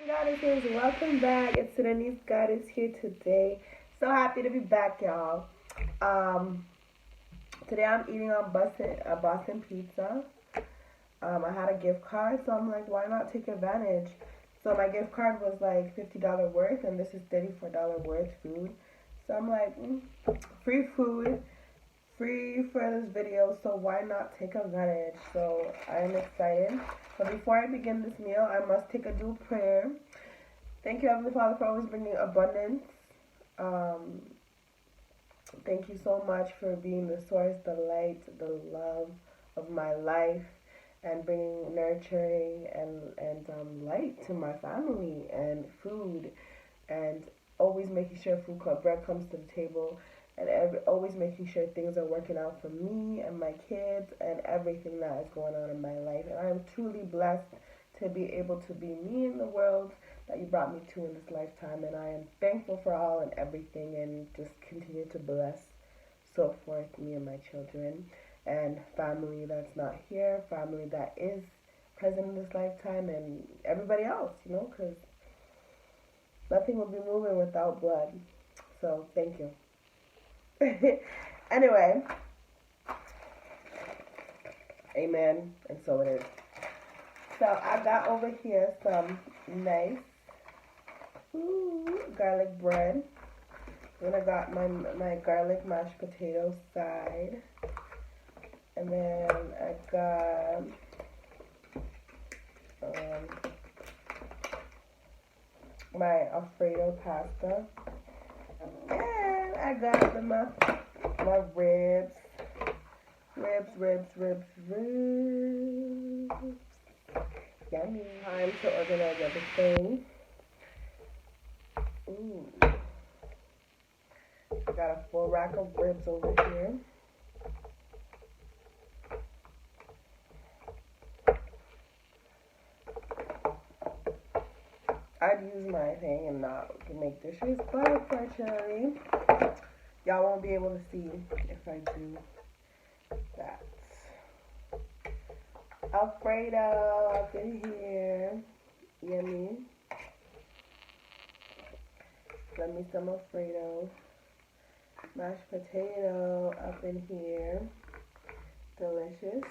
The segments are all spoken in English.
Goddesses, welcome back. It's Sudanese Goddess here today. So happy to be back, y'all. Um, Today I'm eating on Boston pizza. I had a gift card, so I'm like, why not take advantage? So my gift card was like $50 worth, and this is $34 worth food. So I'm like, free food, free for this video, so why not take advantage? So I'm excited. But before I begin this meal, I must take a dual prayer. Thank you, Heavenly Father, for always bringing abundance. Um, Thank you so much for being the source, the light, the love of my life, and bringing nurturing and light to my family and food, and always making sure bread comes to the table, and always making sure things are working out for me and my kids and everything that is going on in my life. And I am truly blessed to be able to be me in the world that you brought me to in this lifetime, and I am thankful for all and everything, and just continue to bless so forth me and my children and family that's not here, family that is present in this lifetime, and everybody else, because nothing will be moving without blood. So thank you. Anyway, amen, and so it is. So I got over here some nice garlic bread. Then I got my garlic mashed potato side. And then I got my Alfredo pasta. And I got my ribs. Ribs. Yummy. Time to organize everything. Ooh. I got a full rack of ribs over here. I'd use my thing and not make dishes, but unfortunately, y'all won't be able to see if I do that. Alfredo up in here. Yummy. Let me some Alfredo. Mashed potato up in here. Delicious.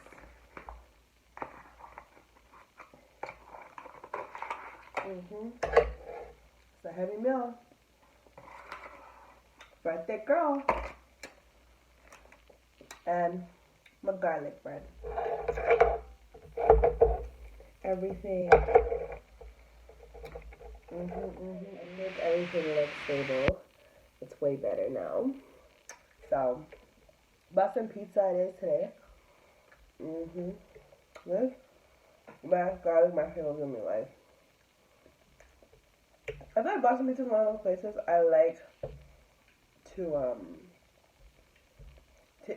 It's a heavy meal for a thick girl. And my garlic bread. Everything. I think everything looks stable. It's way better now. So, Boston pizza it is today. This garlic my favorite in my life. I thought Boston pizza is one of those places I like to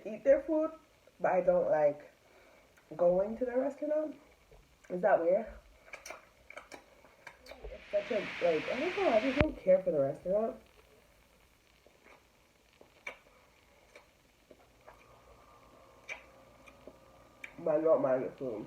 eat their food, but I don't like going to their restaurant. Is that weird? It's such a, I don't know, I just don't care for the restaurant. But I don't mind the food.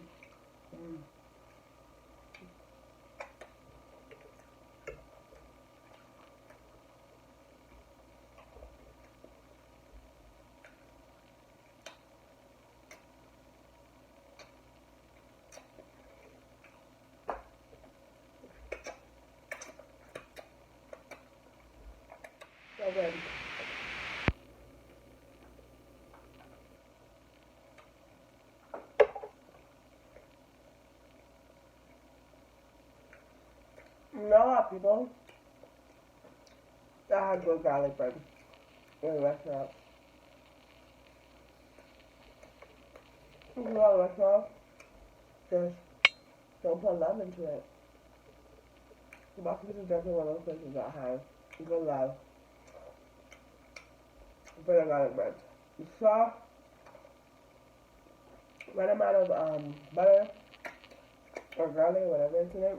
So good. Not a lot of people that had good garlic bread in the restaurant. A lot of restaurants just don't put love into it. Boston is definitely one of those places that has good love for their garlic bread. It's soft, right amount of butter or garlic or whatever is in it.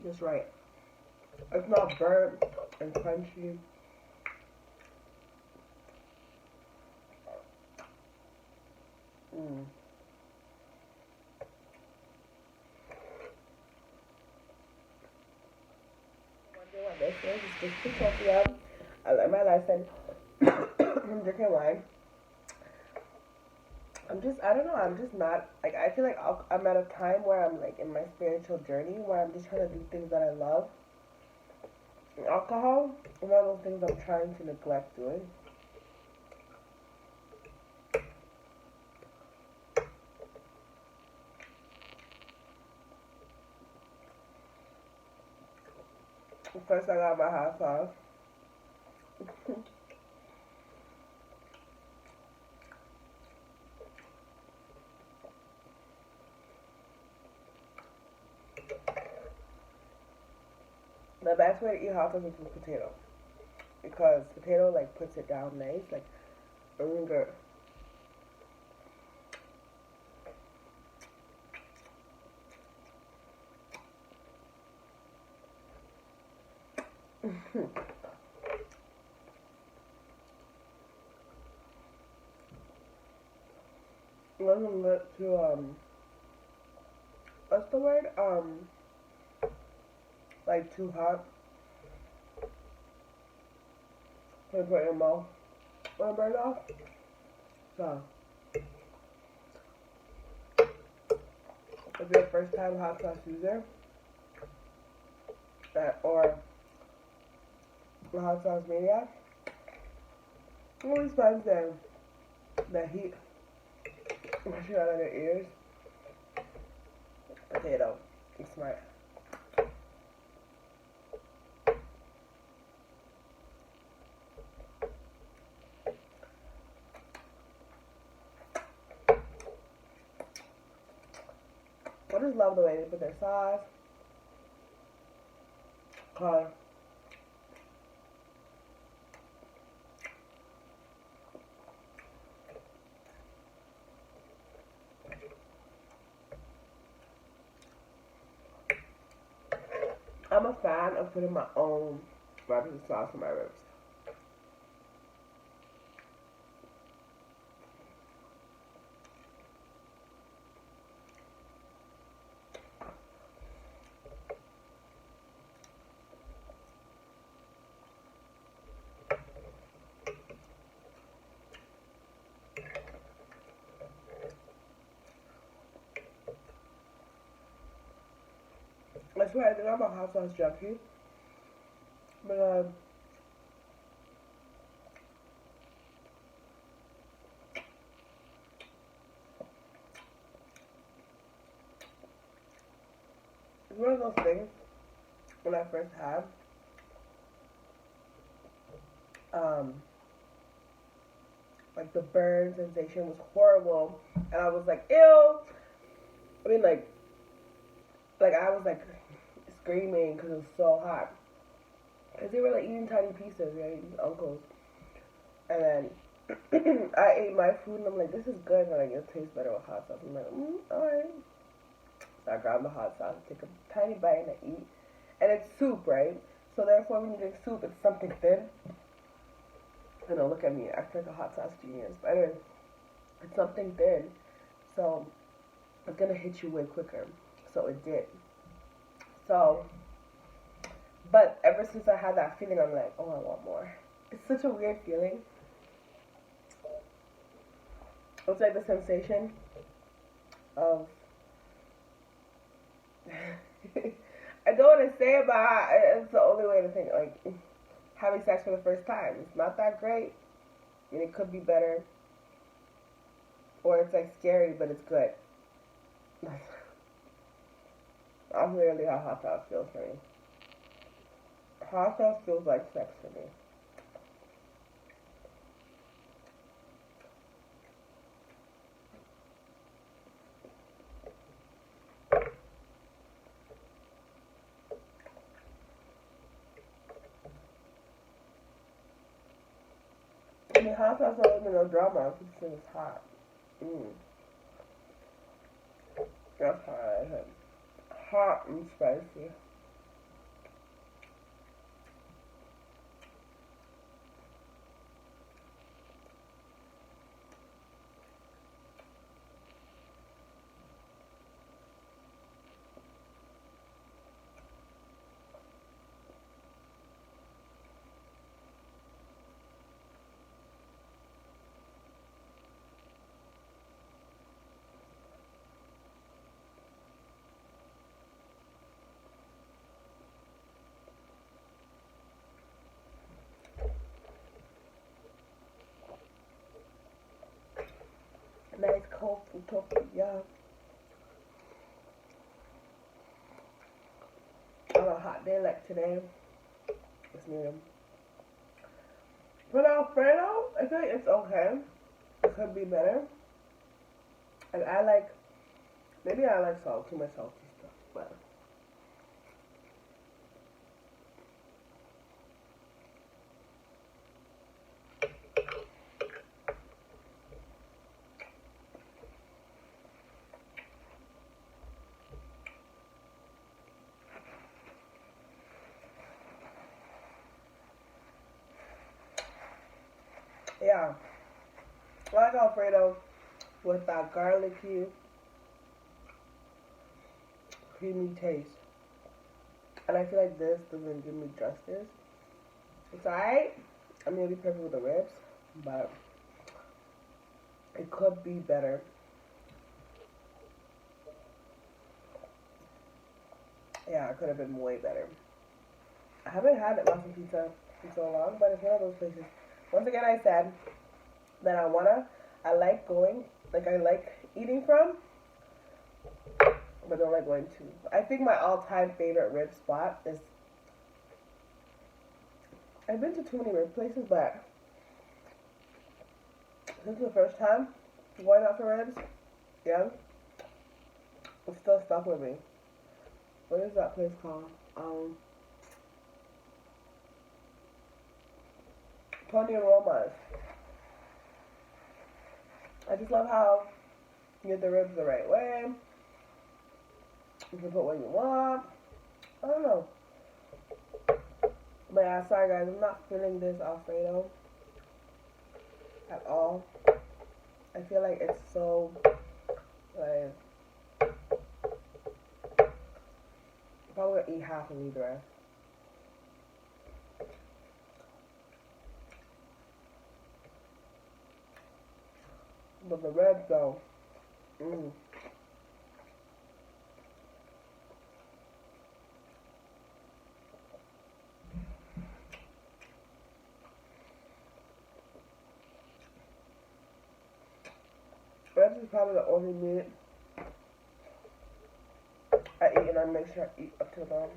Just right. It's not burnt and crunchy. this is. It's just Utopia. I learned my lesson from drinking wine. I don't know, I'm just not, like, I feel like I'm at a time where I'm, like, in my spiritual journey where I'm just trying to do things that I love. And alcohol is one of those things I'm trying to neglect doing. First, I got my hot sauce. The best way to eat hot sauce is with potato. Because potato, like, puts it down nice. Like, really good. Wasn't lit to, what's the word? Like, too hot. To put in your mouth. Wanna burn off? So, if you're a first time hot sauce user, or a hot sauce maniac, always finds the heat rushing out of their ears. Potato. It's smart. I just love the way they put their sauce, color. I'm a fan of putting my own barbecue sauce on my ribs. I swear, I think I'm a hot sauce junkie. But, it's one of those things when I first had, like, the burn sensation was horrible, and I was like, ew. I mean, like I was like screaming because it was so hot. Because they were like eating tiny pieces, right? These uncles. And then I ate my food and I'm like, this is good. And like, it tastes better with hot sauce. I'm like, alright. So I grab the hot sauce, take a tiny bite, and I eat. And it's soup, right? So therefore, when you drink soup, it's something thin. And don't look at me, I act like a hot sauce genius. But anyway, it's something thin. So it's gonna hit you way quicker. So it did. So, but ever since I had that feeling, I'm like, oh, I want more. It's such a weird feeling. It's like the sensation of I don't want to say about it's the only way to think, like having sex for the first time. It's not that great. I mean, it could be better, or it's like scary, but it's good. That's literally how hot sauce feels for me. Hot sauce feels like sex for me. I mean, hot sauce don't even no drama. This thing is hot. That's how I like it. Hot and spicy. Utopia. On a hot day like today, it's medium. But Alfredo, I feel like it's okay. It could be better. And I like, maybe I like salt, too much salty stuff, but. Yeah, I like Alfredo with that garlicky, creamy taste. And I feel like this doesn't give me justice. It's alright. I'm gonna be perfect with the ribs, but it could be better. Yeah, it could have been way better. I haven't had Boston pizza in so long, but it's one of those places. Once again, I said that I like going, like I like eating from, but don't like going to. I think my all-time favorite rib spot is, I've been to too many rib places, but this is the first time going out for ribs, yeah, it's still stuck with me. What is that place called? Tony Aromas. I just love how you get the ribs the right way. You can put what you want. I don't know. But yeah, sorry guys, I'm not feeling this Alfredo at all. I feel like it's so, like, I'm probably gonna eat half and leave the rest. But the ribs though, ribs is probably the only meat I eat, and I make sure I eat up to the bone.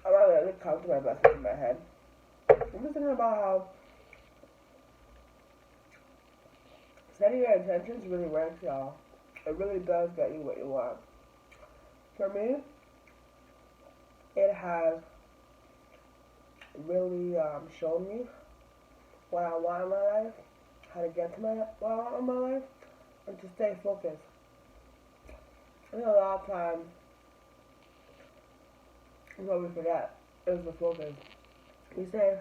I'm not really counting my blessings in my head. I'm just thinking about how setting your intentions really works, y'all. It really does get you what you want. For me, it has really shown me what I want in my life, how to get to what I want in my life, and to stay focused. I think a lot of times, what we forget is the focus. We say,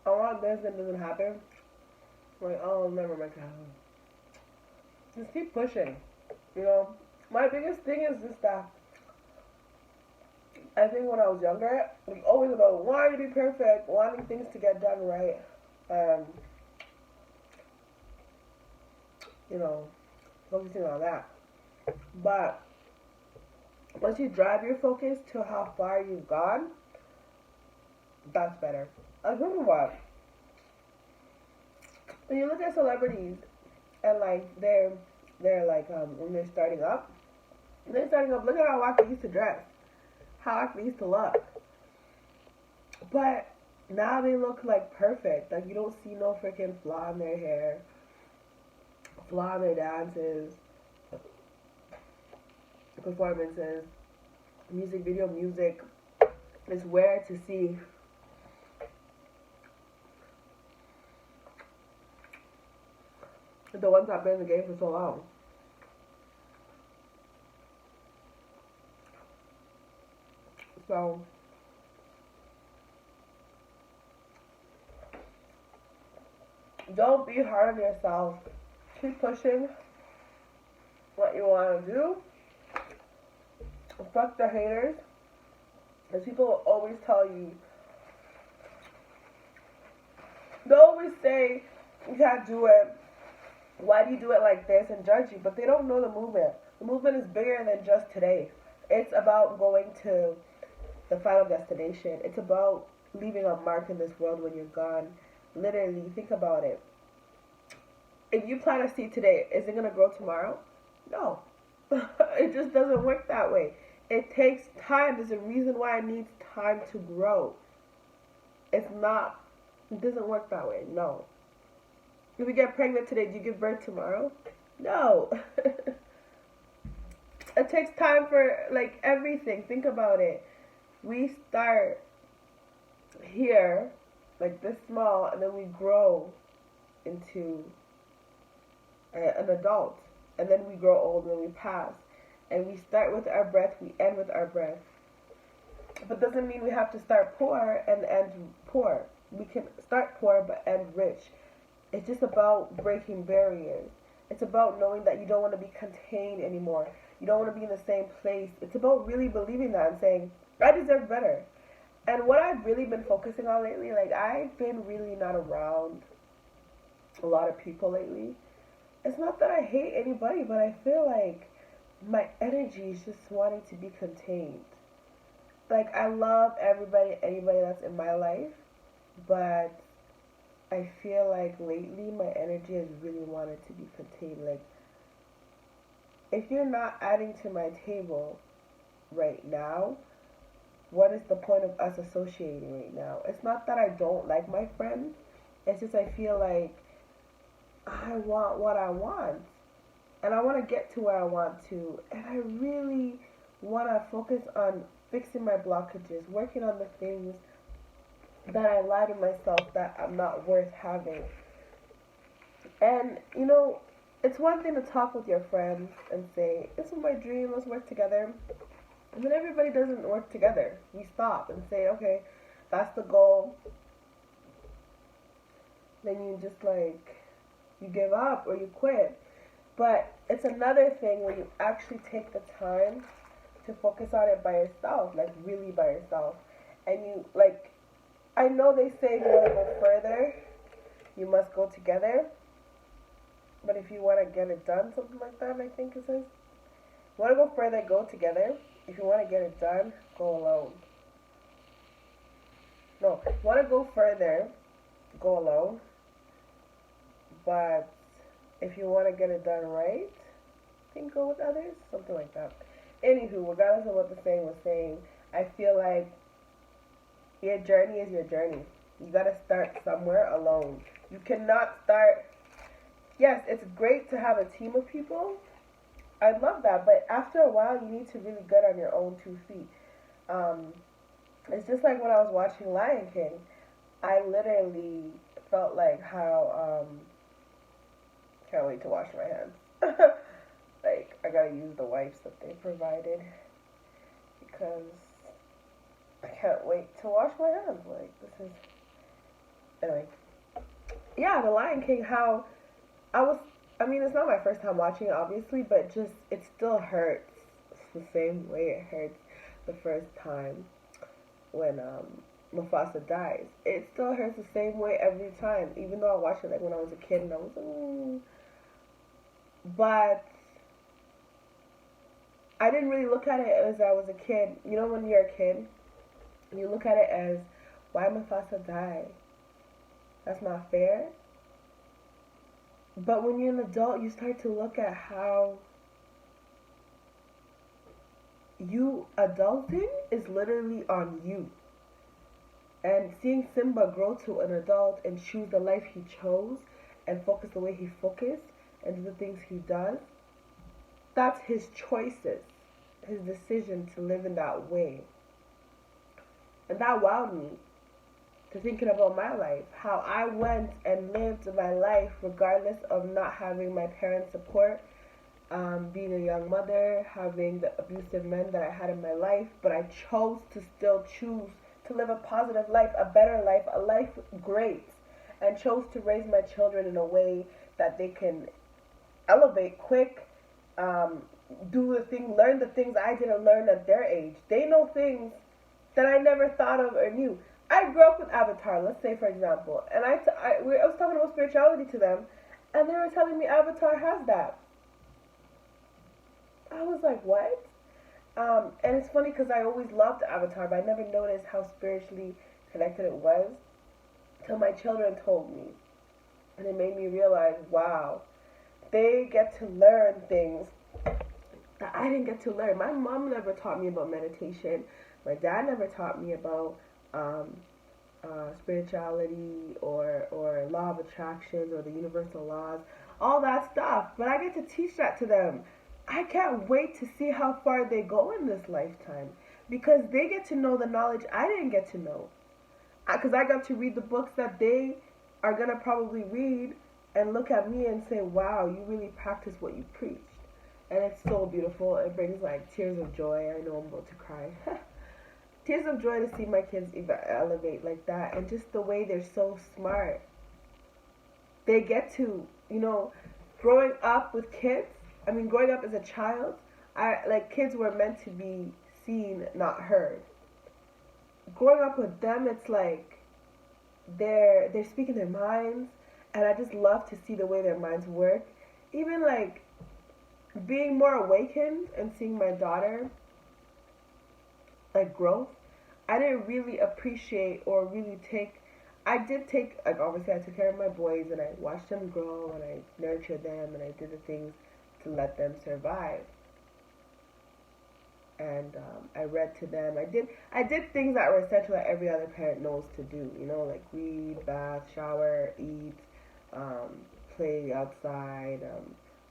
I want this and it doesn't happen. We're like, oh, I'll never make it happen. Just keep pushing. You know, my biggest thing is just that I think when I was younger, it was always about wanting to be perfect, wanting things to get done right, and, you know, focusing on that. But once you drive your focus to how far you've gone, that's better. I think what? When you look at celebrities and like they're like when they're starting up, look at how Rocky used to dress, how Rocky used to look. But now they look like perfect. Like you don't see no freaking flaw in their hair, flaw in their dances, performances, music. It's rare to see the ones that've been in the game for so long. So don't be hard on yourself. Keep pushing what you want to do. Fuck the haters. Because people will always tell you, they'll always say, you can't do it. Why do you do it like this, and judge you? But they don't know the movement. The movement is bigger than just today. It's about going to the final destination. It's about leaving a mark in this world when you're gone. Literally, think about it. If you plant a seed today, is it going to grow tomorrow? No. It just doesn't work that way. It takes time. There's a reason why it needs time to grow. It doesn't work that way. No. If you get pregnant today, do you give birth tomorrow? No. It takes time for, like, everything. Think about it. We start here, like this small, and then we grow into an adult. And then we grow old and we pass. And we start with our breath, we end with our breath. But doesn't mean we have to start poor and end poor. We can start poor but end rich. It's just about breaking barriers. It's about knowing that you don't want to be contained anymore. You don't want to be in the same place. It's about really believing that and saying, I deserve better. And what I've really been focusing on lately, like, I've been really not around a lot of people lately. It's not that I hate anybody, but I feel like my energy is just wanting to be contained. Like, I love anybody that's in my life, but I feel like lately my energy has really wanted to be contained. Like, if you're not adding to my table right now, what is the point of us associating right now? It's not that I don't like my friends. It's just I feel like I want what I want. And I want to get to where I want to. And I really want to focus on fixing my blockages, working on the things that I lie to myself that I'm not worth having. And, you know, it's one thing to talk with your friends and say, this is my dream, let's work together. And then everybody doesn't work together. We stop and say, okay, that's the goal. Then you just, like, you give up or you quit. But it's another thing when you actually take the time to focus on it by yourself, like really by yourself. And you, like, I know they say if you want to go further, you must go together. But if you want to get it done, something like that, I think it says. If you want to go further, go together. If you want to get it done, go alone. No, if you want to go further, go alone. But if you want to get it done right, then go with others. Something like that. Anywho, regardless of what the saying was saying, I feel like your journey is your journey. You got to start somewhere alone. You cannot start... Yes, it's great to have a team of people. I love that. But after a while, you need to really get on your own 2 feet. It's just like when I was watching Lion King. I literally felt like how... can't wait to wash my hands. Like, I gotta use the wipes that they provided. Because I can't wait to wash my hands. Like, this is... Anyway. Yeah, The Lion King, how... I mean, it's not my first time watching it, obviously, but just, it still hurts the same way it hurts the first time when Mufasa dies. It still hurts the same way every time, even though I watched it like when I was a kid and I was like, But I didn't really look at it as I was a kid. You know, when you're a kid, you look at it as, why Mufasa die? That's not fair. But when you're an adult, you start to look at how you adulting is literally on you. And seeing Simba grow to an adult and choose the life he chose and focus the way he focused and do the things he does, that's his choices, his decision to live in that way. And that wowed me to thinking about my life, how I went and lived my life regardless of not having my parents' support, being a young mother, having the abusive men that I had in my life, but I chose to still choose to live a positive life, a better life, a life great, and chose to raise my children in a way that they can elevate quick, um, do the thing, learn the things I didn't learn at their age. They know things that I never thought of or knew. I grew up with Avatar, let's say for example, and I was talking about spirituality to them, and they were telling me Avatar has that. I was like, what? And it's funny because I always loved Avatar, but I never noticed how spiritually connected it was till my children told me. And it made me realize, wow, they get to learn things that I didn't get to learn. My mom never taught me about meditation. My dad never taught me about spirituality or law of attraction or the universal laws, all that stuff. But I get to teach that to them. I can't wait to see how far they go in this lifetime because they get to know the knowledge I didn't get to know. Because I got to read the books that they are going to probably read and look at me and say, wow, you really practice what you preached. And it's so beautiful. It brings like tears of joy. I know I'm about to cry. Tears of joy to see my kids elevate like that. And just the way they're so smart. They get to, growing up with kids, growing up as a child, kids were meant to be seen, not heard. Growing up with them, it's like they're speaking their minds, and I just love to see the way their minds work. Even like being more awakened and seeing my daughter like growth, I didn't really appreciate or really take. I did take, like, obviously I took care of my boys and I watched them grow and I nurtured them and I did the things to let them survive. And I read to them. I did things that were essential that every other parent knows to do. Like read, bath, shower, eat, play outside,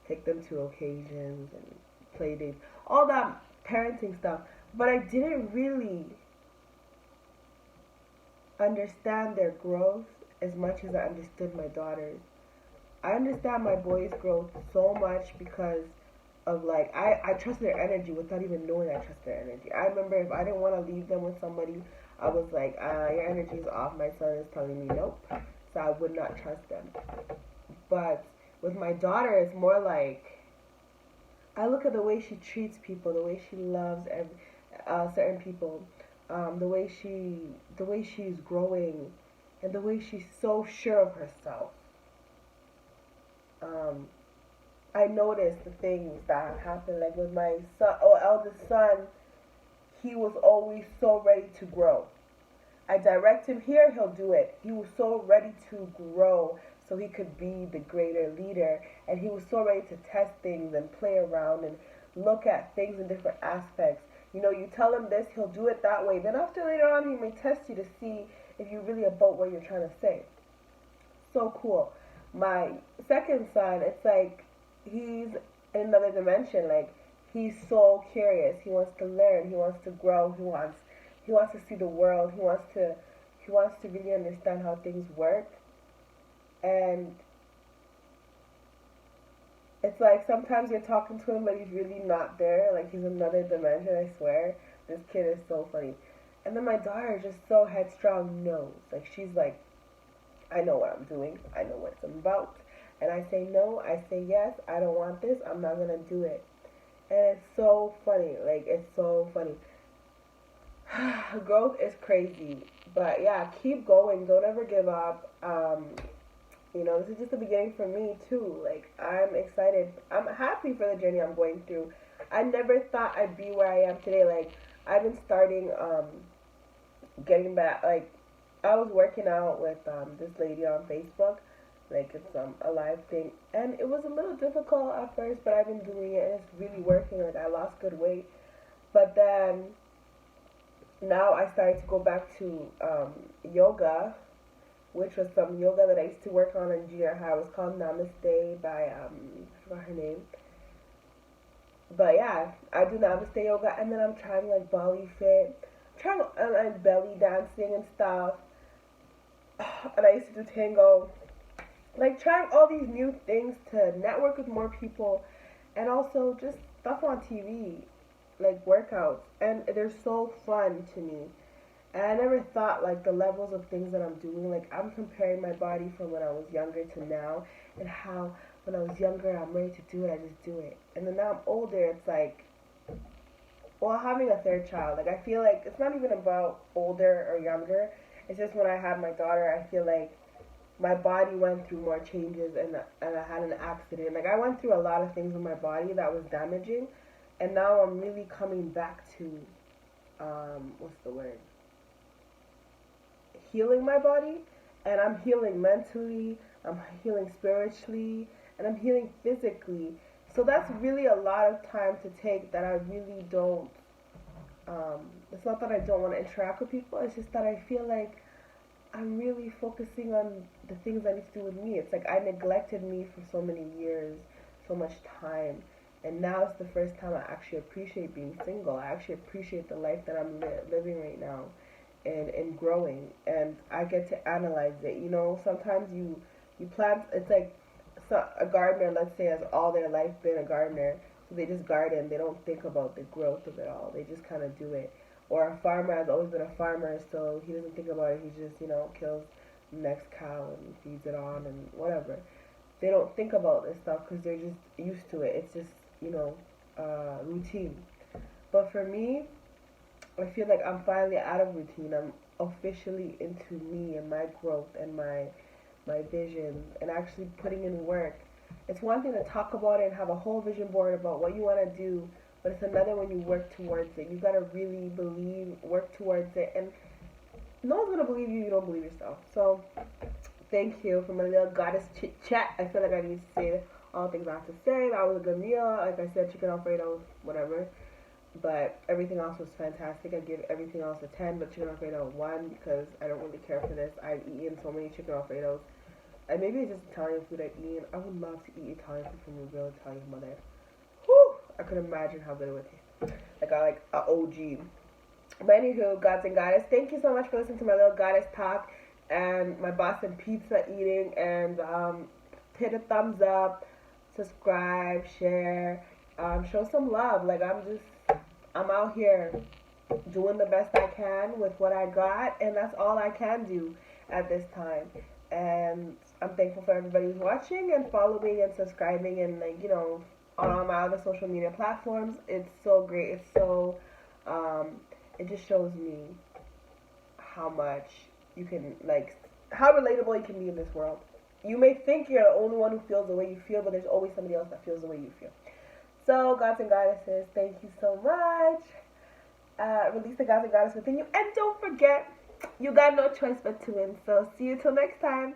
take them to occasions and play dates, all that parenting stuff. But I didn't really understand their growth as much as I understood my daughters. I understand my boys' growth so much because of like I trust their energy without even knowing I trust their energy. I remember if I didn't want to leave them with somebody, I was like, your energy is off. My son is telling me nope, so I would not trust them. But with my daughter, it's more like I look at the way she treats people, the way she loves certain people, the way she's growing, and the way she's so sure of herself. I noticed the things that happened, like with my son, eldest son, he was always so ready to grow. I direct him here, he'll do it. He was so ready to grow so he could be the greater leader, and he was so ready to test things and play around and look at things in different aspects. You tell him this, he'll do it that way. Then after later on, he may test you to see if you're really about what you're trying to say. So cool. My second son, it's like he's in another dimension. Like he's so curious. He wants to learn. He wants to grow. He wants to see the world. He wants to really understand how things work. And it's like sometimes you're talking to him, but he's really not there. Like he's in another dimension. I swear, this kid is so funny. And then my daughter is just so headstrong. Knows. Like she's like, I know what I'm doing. I know what I'm about. And I say no, I say yes, I don't want this, I'm not going to do it. And it's so funny. Like, it's so funny. Growth is crazy. But yeah, keep going. Don't ever give up. This is just the beginning for me, too. Like, I'm excited. I'm happy for the journey I'm going through. I never thought I'd be where I am today. Like, I've been starting, getting back, like, I was working out with this lady on Facebook. Like it's a live thing, and it was a little difficult at first, but I've been doing it and it's really working. Like I lost good weight, but then now I started to go back to yoga, which was some yoga that I used to work on in junior high. It was called Namaste by I forgot her name, but yeah, I do Namaste yoga, and then I'm trying like Bali Fit. trying and belly dancing and stuff. And I used to do tango. Like trying all these new things to network with more people, and also just stuff on TV, like workouts, and they're so fun to me. And I never thought like the levels of things that I'm doing. Like I'm comparing my body from when I was younger to now, and how when I was younger I'm ready to do it, I just do it. And then now I'm older, it's like, well, having a third child, like I feel like it's not even about older or younger. It's just when I had my daughter, I feel like my body went through more changes, and I had an accident. Like I went through a lot of things with my body that was damaging, and now I'm really coming back to what's the word? Healing my body, and I'm healing mentally, I'm healing spiritually, and I'm healing physically. So that's really a lot of time to take that I really don't. It's not that I don't want to interact with people. It's just that I feel like I'm really focusing on the things I need to do with me. It's like I neglected me for so many years, so much time. And now it's the first time I actually appreciate being single. I actually appreciate the life that I'm living right now, and growing. And I get to analyze it. You know, sometimes you plant, it's like, so a gardener, let's say, has all their life been a gardener. So they just garden. They don't think about the growth of it all. They just kind of do it. Or a farmer has always been a farmer, so he doesn't think about it. He just, kills the next cow and feeds it on and whatever. They don't think about this stuff because they're just used to it. It's just, routine. But for me, I feel like I'm finally out of routine. I'm officially into me and my growth and my vision and actually putting in work. It's one thing to talk about it and have a whole vision board about what you want to do, but it's another when you work towards it. You gotta really work towards it, and no one's gonna believe you. You don't believe yourself. So, thank you for my little goddess chit chat. I feel like I need to say all the things I have to say. That was a good meal. Like I said, chicken Alfredo, whatever. But everything else was fantastic. I give everything else a 10, but chicken Alfredo a 1 because I don't really care for this. I've eaten so many chicken Alfredos. And maybe it's just Italian food I've eaten. I would love to eat Italian food from a real Italian mother. Whew! I could imagine how good it would taste. Like a OG. But anywho, gods and goddess, thank you so much for listening to my little goddess talk and my Boston pizza eating. And hit a thumbs up, subscribe, share, show some love. Like I'm out here doing the best I can with what I got, and that's all I can do at this time. And I'm thankful for everybody who's watching and following and subscribing and on all my other social media platforms. It's so great. It's so it just shows me how much you can how relatable you can be in this world. You may think you're the only one who feels the way you feel, but there's always somebody else that feels the way you feel. So, gods and goddesses, thank you so much. Release the gods and goddess within you. And don't forget, you got no choice but to win. So, see you till next time.